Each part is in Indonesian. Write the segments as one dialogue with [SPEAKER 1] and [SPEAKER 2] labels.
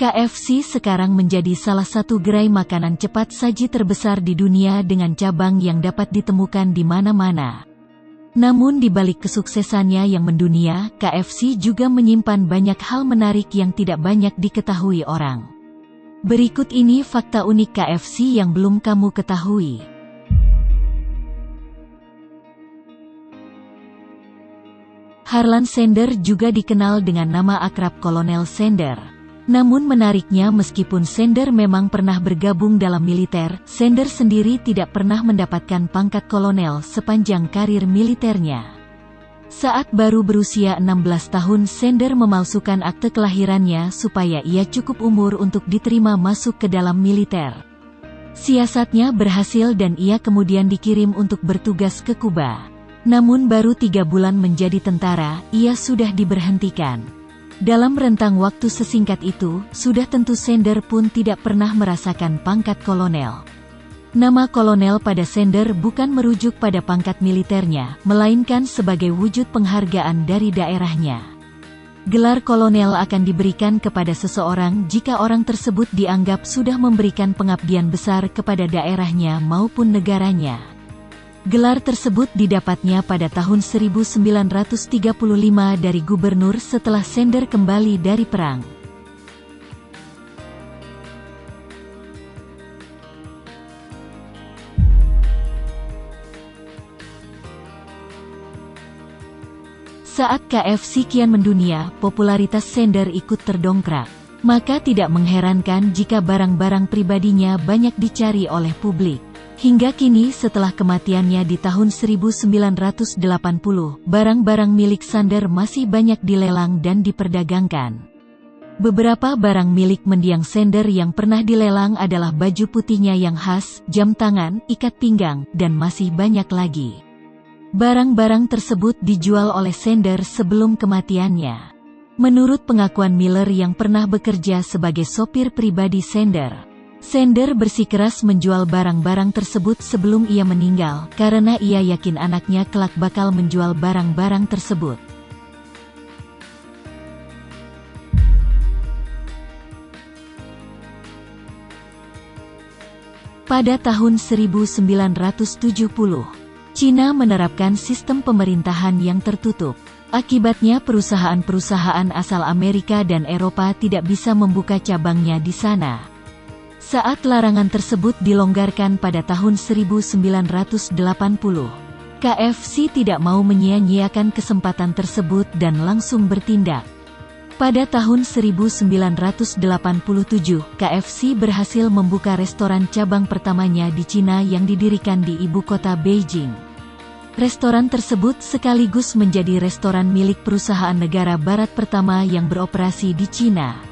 [SPEAKER 1] KFC sekarang menjadi salah satu gerai makanan cepat saji terbesar di dunia dengan cabang yang dapat ditemukan di mana-mana. Namun di balik kesuksesannya yang mendunia, KFC juga menyimpan banyak hal menarik yang tidak banyak diketahui orang. Berikut ini fakta unik KFC yang belum kamu ketahui. Harlan Sanders juga dikenal dengan nama akrab Kolonel Sanders. Namun menariknya, meskipun Sanders memang pernah bergabung dalam militer, Sanders sendiri tidak pernah mendapatkan pangkat kolonel sepanjang karir militernya. Saat baru berusia 16 tahun, Sanders memalsukan akte kelahirannya supaya ia cukup umur untuk diterima masuk ke dalam militer. Siasatnya berhasil dan ia kemudian dikirim untuk bertugas ke Kuba. Namun baru 3 bulan menjadi tentara, ia sudah diberhentikan. Dalam rentang waktu sesingkat itu, sudah tentu Sanders pun tidak pernah merasakan pangkat kolonel. Nama kolonel pada Sanders bukan merujuk pada pangkat militernya, melainkan sebagai wujud penghargaan dari daerahnya. Gelar kolonel akan diberikan kepada seseorang jika orang tersebut dianggap sudah memberikan pengabdian besar kepada daerahnya maupun negaranya. Gelar tersebut didapatnya pada tahun 1935 dari gubernur setelah Sanders kembali dari perang. Saat KFC kian mendunia, popularitas Sanders ikut terdongkrak. Maka tidak mengherankan jika barang-barang pribadinya banyak dicari oleh publik. Hingga kini setelah kematiannya di tahun 1980, barang-barang milik Sanders masih banyak dilelang dan diperdagangkan. Beberapa barang milik mendiang Sanders yang pernah dilelang adalah baju putihnya yang khas, jam tangan, ikat pinggang, dan masih banyak lagi. Barang-barang tersebut dijual oleh Sanders sebelum kematiannya. Menurut pengakuan Miller yang pernah bekerja sebagai sopir pribadi Sanders bersikeras menjual barang-barang tersebut sebelum ia meninggal, karena ia yakin anaknya kelak bakal menjual barang-barang tersebut. Pada tahun 1970, Cina menerapkan sistem pemerintahan yang tertutup. Akibatnya perusahaan-perusahaan asal Amerika dan Eropa tidak bisa membuka cabangnya di sana. Saat larangan tersebut dilonggarkan pada tahun 1980, KFC tidak mau menyia-nyiakan kesempatan tersebut dan langsung bertindak. Pada tahun 1987, KFC berhasil membuka restoran cabang pertamanya di Cina yang didirikan di ibu kota Beijing. Restoran tersebut sekaligus menjadi restoran milik perusahaan negara barat pertama yang beroperasi di Cina.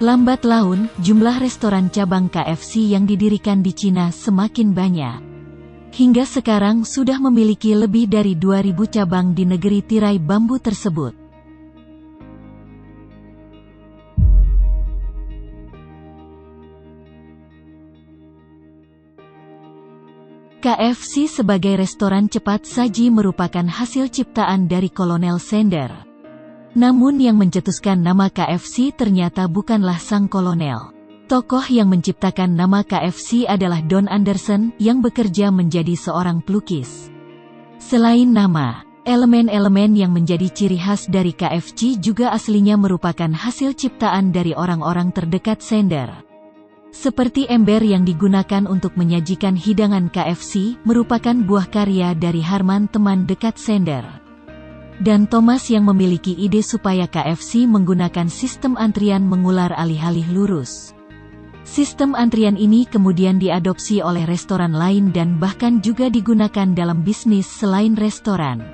[SPEAKER 1] Lambat laun, jumlah restoran cabang KFC yang didirikan di Cina semakin banyak. Hingga sekarang sudah memiliki lebih dari 2.000 cabang di negeri tirai bambu tersebut. KFC sebagai restoran cepat saji merupakan hasil ciptaan dari Kolonel Sanders. Namun yang mencetuskan nama KFC ternyata bukanlah sang kolonel. Tokoh yang menciptakan nama KFC adalah Don Anderson yang bekerja menjadi seorang pelukis. Selain nama, elemen-elemen yang menjadi ciri khas dari KFC juga aslinya merupakan hasil ciptaan dari orang-orang terdekat Sanders. Seperti ember yang digunakan untuk menyajikan hidangan KFC, merupakan buah karya dari Harman, teman dekat Sanders. Dan Thomas yang memiliki ide supaya KFC menggunakan sistem antrian mengular alih-alih lurus. Sistem antrian ini kemudian diadopsi oleh restoran lain dan bahkan juga digunakan dalam bisnis selain restoran.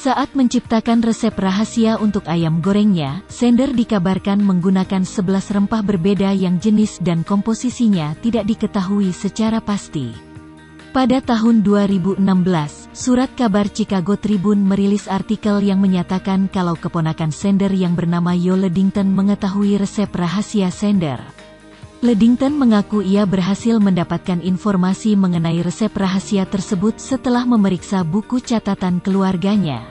[SPEAKER 1] Saat menciptakan resep rahasia untuk ayam gorengnya, Sanders dikabarkan menggunakan 11 rempah berbeda yang jenis dan komposisinya tidak diketahui secara pasti. Pada tahun 2016, surat kabar Chicago Tribune merilis artikel yang menyatakan kalau keponakan Sanders yang bernama Joe Ludington mengetahui resep rahasia Sanders. Ledington mengaku ia berhasil mendapatkan informasi mengenai resep rahasia tersebut setelah memeriksa buku catatan keluarganya.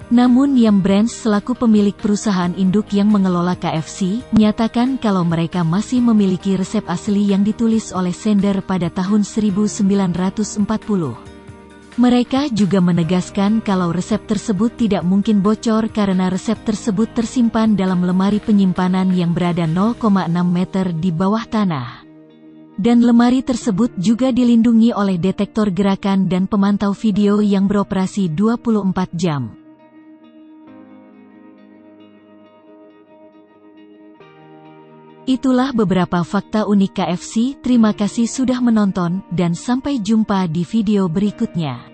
[SPEAKER 1] Namun Yum Brands selaku pemilik perusahaan induk yang mengelola KFC, menyatakan kalau mereka masih memiliki resep asli yang ditulis oleh Sender pada tahun 1940. Mereka juga menegaskan kalau resep tersebut tidak mungkin bocor karena resep tersebut tersimpan dalam lemari penyimpanan yang berada 0,6 meter di bawah tanah. Dan lemari tersebut juga dilindungi oleh detektor gerakan dan pemantau video yang beroperasi 24 jam. Itulah beberapa fakta unik KFC. Terima kasih sudah menonton, dan sampai jumpa di video berikutnya.